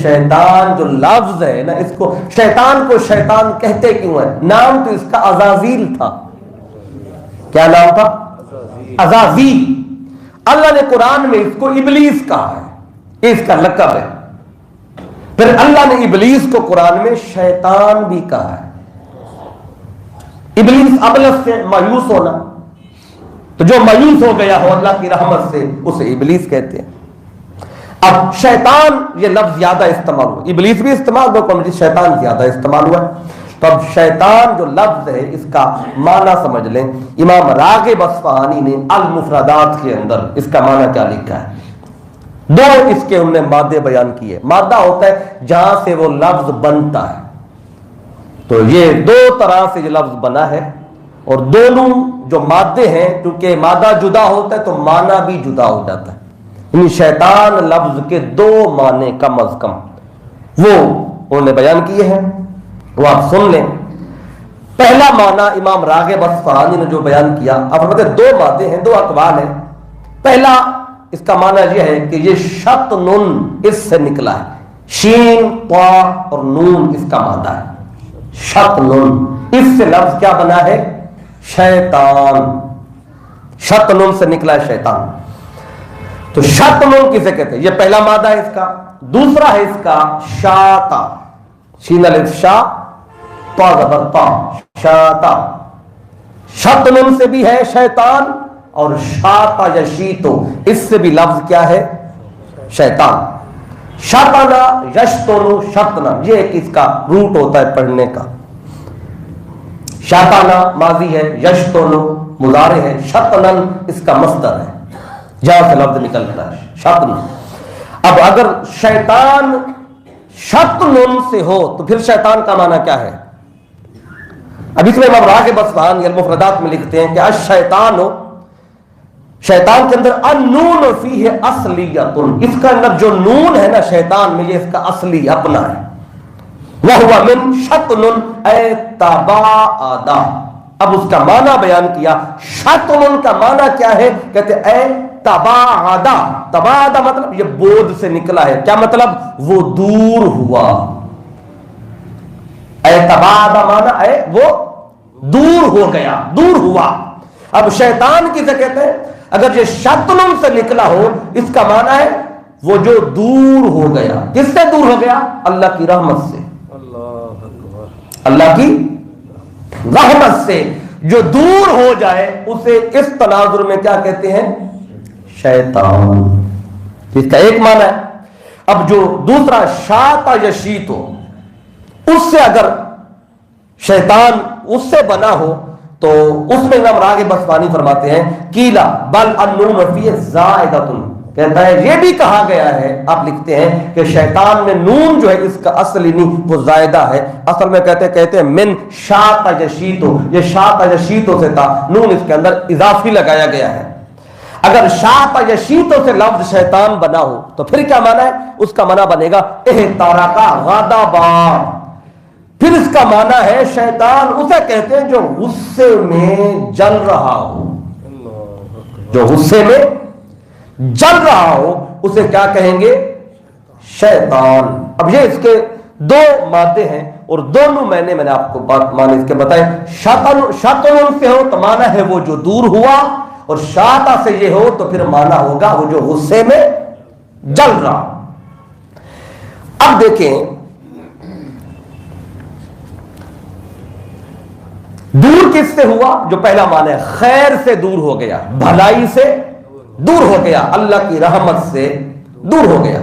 شیطان جو لفظ ہے نا، اس کو شیطان کو شیطان کہتے کیوں ہیں؟ نام تو اس کا عزازیل تھا. کیا نام تھا؟ عزازیل. اللہ نے قرآن میں اس کو ابلیس کہا ہے، اس کا لقب ہے. پھر اللہ نے ابلیس کو قرآن میں شیطان بھی کہا ہے. ابلیس ابلس سے مایوس ہونا، تو جو مایوس ہو گیا ہو اللہ کی رحمت سے اسے ابلیس کہتے ہیں. اب شیطان یہ لفظ زیادہ استعمال ہوا، ابلیس بھی استعمال ہوا، شیطان زیادہ استعمال ہوا ہے. تو اب شیطان جو لفظ ہے اس کا معنی سمجھ لیں. امام راغب اصفہانی نے المفردات کے اندر اس کا معنی کیا لکھا ہے. دو اس کے ہم نے مادے بیان کیے. مادہ ہوتا ہے جہاں سے وہ لفظ بنتا ہے، تو یہ دو طرح سے یہ لفظ بنا ہے، اور دونوں جو مادے ہیں کیونکہ مادہ جدا ہوتا ہے تو معنی بھی جدا ہو جاتا ہے. یعنی شیطان لفظ کے دو معنی کم از کم وہ انہوں نے بیان کیے ہیں، وہ آپ سن لیں. پہلا معنی امام راغب اصفہانی نے جو بیان کیا، اب فرماتے دو مادے ہیں، دو اقوال ہیں. پہلا اس کا معنی یہ ہے کہ یہ شط نون اس سے نکلا ہے، شین طا اور نون اس کا مادہ ہے. شط نون اس سے لفظ کیا بنا ہے؟ شیطان. شط نون سے نکلا ہے شیطان. تو شط نون کسے کہتے ہیں؟ یہ پہلا مادہ ہے اس کا. دوسرا ہے اس کا شاتا، شین الف شا طا زبر طا، شاتا. شط نون سے بھی ہے شیطان، اور شاتا یا شیتو اس سے بھی لفظ کیا ہے؟ شیطان. شطنا یشتنو شطنا، یہ ایک اس کا روٹ ہوتا ہے پڑھنے کا. شاطانا ماضی ہے، یشتنو مضارع ہے، شطنن اس کا مصدر ہے جہاں سے لفظ نکلتا ہے شطن. اب اگر شیطان شطن سے ہو تو پھر شیطان کا معنی کیا ہے؟ اب اس میں امام راغب اصفہانی المفردات میں لکھتے ہیں کہ الشیطان، شیطان کے اندر النون فیہ اصلیۃ، اس کا اندر جو نون ہے نا شیطان میں، یہ اس کا اصلی اپنا ہے. وَهُوَ مِن شَطْنٌ اے تباعد. اب اس کا معنی بیان کیا. شطن کا معنی کیا ہے؟ کہتے اے تباعد. تباعد مطلب یہ بود سے نکلا ہے. کیا مطلب؟ وہ دور ہوا. اے تباعد معنی اے وہ دور ہو گیا، دور ہوا. اب شیطان کسے کہتے ہیں؟ اگر یہ شطن سے نکلا ہو اس کا معنی ہے وہ جو دور ہو گیا. کس سے دور ہو گیا؟ اللہ کی رحمت سے. اللہ کی رحمت سے جو دور ہو جائے اسے اس تناظر میں کیا کہتے ہیں؟ شیطان. اس کا ایک معنی ہے. اب جو دوسرا شاتا یشیتو، اس سے اگر شیطان اس سے بنا ہو تو اس میں امام راغب اصفہانی فرماتے ہیں کیلا بل النون فی زائدۃ، کہتا ہے یہ بھی کہا گیا ہے. آپ لکھتے ہیں کہ شیطان میں نون جو ہے اس کا اصلی نہیں، وہ زائدہ ہے. اصل میں کہتے ہیں من شاط یشیتو، یہ شاط یشیتو سے تھا، نون اس کے اندر اضافی لگایا گیا ہے. اگر شاط یشیتو سے لفظ شیطان بنا ہو تو پھر کیا معنی ہے؟ اس کا معنی بنے گا احترقا غضبا. پھر اس کا معنی ہے شیطان اسے کہتے ہیں جو غصے میں جل رہا ہو. جو غصے میں جل رہا ہو اسے کیا کہیں گے؟ شیطان. اب یہ اس کے دو مادے ہیں اور دونوں میں نے آپ کو بات معنی اس کے بتائے. شطن سے ہو تو معنی ہے وہ جو دور ہوا، اور شاطا سے یہ ہو تو پھر معنی ہوگا وہ جو غصے میں جل رہا. اب دیکھیں دور کس سے ہوا؟ جو پہلا معنی ہے خیر سے دور ہو گیا، بھلائی سے دور ہو گیا، اللہ کی رحمت سے دور ہو گیا.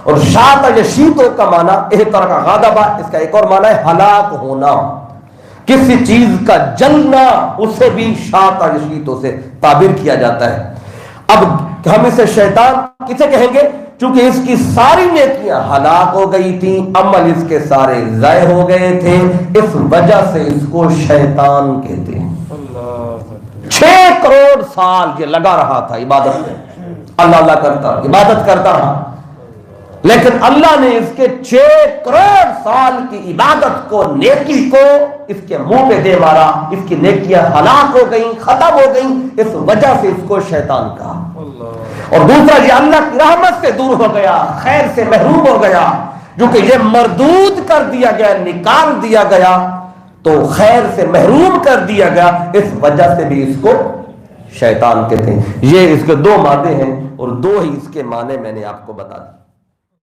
اور شاط یشیتو کا معنی احترق غضبا، اس کا ایک اور معنی ہے ہلاک ہونا، کسی چیز کا جلنا، اسے بھی شاط یشیتو سے تعبیر کیا جاتا ہے. اب ہم اسے شیطان کسے کہیں گے؟ چونکہ اس کی ساری نیکیاں ہلاک ہو گئی تھیں، عمل اس کے سارے ضائع ہو گئے تھے، اس وجہ سے اس کو شیطان کہتے ہیں. 6 کروڑ سال یہ لگا رہا تھا عبادت میں، اللہ اللہ کرتا، عبادت کرتا رہا، لیکن اللہ نے اس کے 6 کروڑ سال کی عبادت کو، نیکی کو اس کے منہ پہ دے مارا. اس کی نیکیاں ہلاک ہو گئیں، ختم ہو گئیں، اس وجہ سے اس کو شیطان کہا. اور دوسرا یہ اللہ کی رحمت سے دور ہو گیا، خیر سے محروم ہو گیا. جو کہ یہ مردود کر دیا گیا، نکال دیا گیا، تو خیر سے محروم کر دیا گیا، اس وجہ سے بھی اس کو شیطان کہتے ہیں۔ یہ اس کے دو معنی ہیں اور دو ہی اس کے معنی میں نے آپ کو بتا دی۔